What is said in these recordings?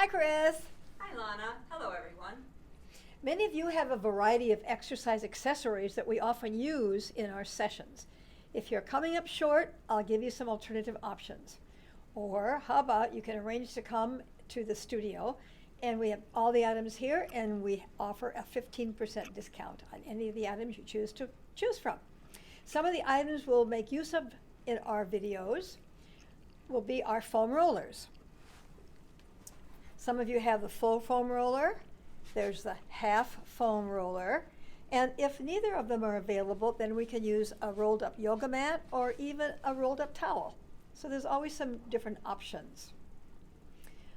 Hi, Chris. Hi, Lonna. Hello, everyone. Many of you have a variety of exercise accessories that we often use in our sessions. If you're coming up short, I'll give you some alternative options. Or how about you can arrange to come to the studio and we have all the items here and we offer a 15% discount on any of the items you choose to choose from. Some of the items we'll make use of in our videos will be our foam rollers. Some of you have the full foam roller. There's the half foam roller. And if neither of them are available, then we can use a rolled up yoga mat or even a rolled up towel. So there's always some different options.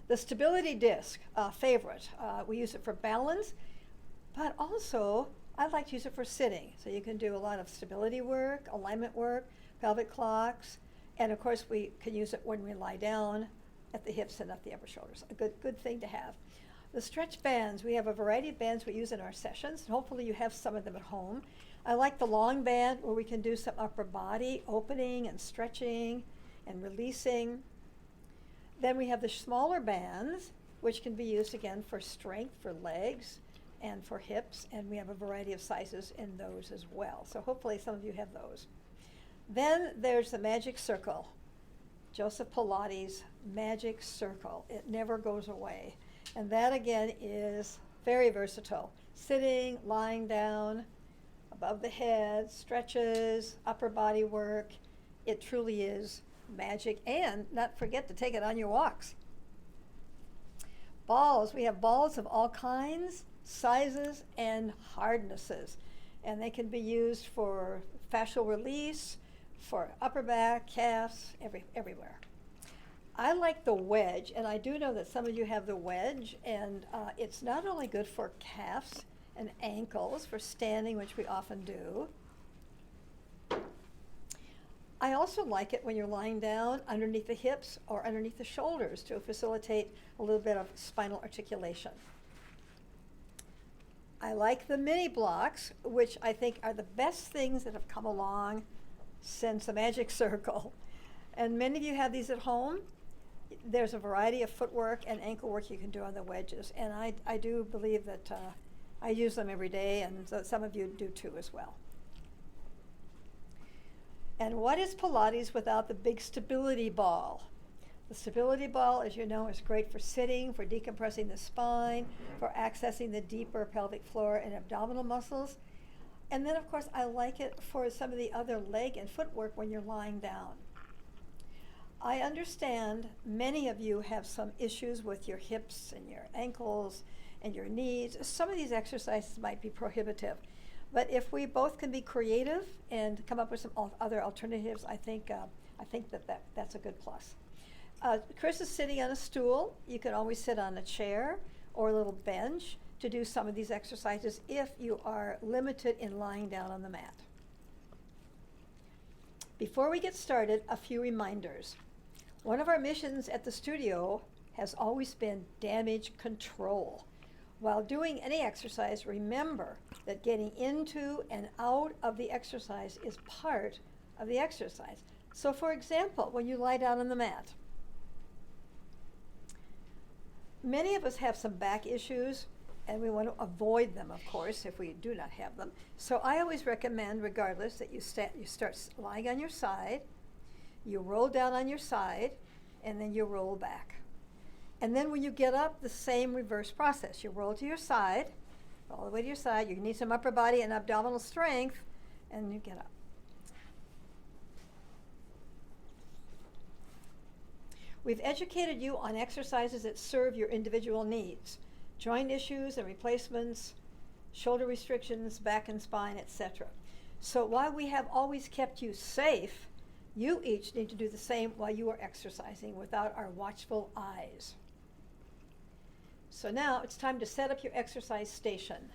The stability disc, favorite. We use it for balance, but also I like to use it for sitting. So you can do a lot of stability work, alignment work, pelvic clocks, and of course we can use it when we lie down at the hips and up the upper shoulders. A good thing to have. The stretch bands, we have a variety of bands we use in our sessions, and hopefully you have some of them at home. I like the long band where we can do some upper body opening and stretching and releasing. Then we have the smaller bands, which can be used again for strength, for legs, and for hips, and we have a variety of sizes in those as well. So hopefully some of you have those. Then there's the magic circle. Joseph Pilates magic circle. It never goes away. And that again is very versatile. Sitting, lying down, above the head, stretches, upper body work. It truly is magic. And not forget to take it on your walks. Balls, we have balls of all kinds, sizes, and hardnesses. And they can be used for fascial release, for upper back, calves, everywhere. I like the wedge, and I do know that some of you have the wedge, and it's not only good for calves and ankles, for standing, which we often do. I also like it when you're lying down underneath the hips or underneath the shoulders to facilitate a little bit of spinal articulation. I like the mini blocks, which I think are the best things that have come along since the magic circle. And many of you have these at home. There's a variety of footwork and ankle work you can do on the wedges. And I do believe that I use them every day, and so some of you do too as well. And what is Pilates without the big stability ball? The stability ball, as you know, is great for sitting, for decompressing the spine, for accessing the deeper pelvic floor and abdominal muscles. And then, of course, I like it for some of the other leg and footwork when you're lying down. I understand many of you have some issues with your hips and your ankles and your knees. Some of these exercises might be prohibitive. But if we both can be creative and come up with some other alternatives, I think that's a good plus. Chris is sitting on a stool. You can always sit on a chair or a little bench to do some of these exercises if you are limited in lying down on the mat. Before we get started, a few reminders. One of our missions at the studio has always been damage control. While doing any exercise, remember that getting into and out of the exercise is part of the exercise. So for example, when you lie down on the mat, many of us have some back issues, and we want to avoid them, of course, if we do not have them. So I always recommend, regardless, that you start lying on your side, you roll down on your side, and then you roll back. And then when you get up, the same reverse process. You roll to your side, all the way to your side. You need some upper body and abdominal strength, and you get up. We've educated you on exercises that serve your individual needs. Joint issues and replacements, shoulder restrictions, back and spine, etc. So while we have always kept you safe, you each need to do the same while you are exercising without our watchful eyes. So now it's time to set up your exercise station.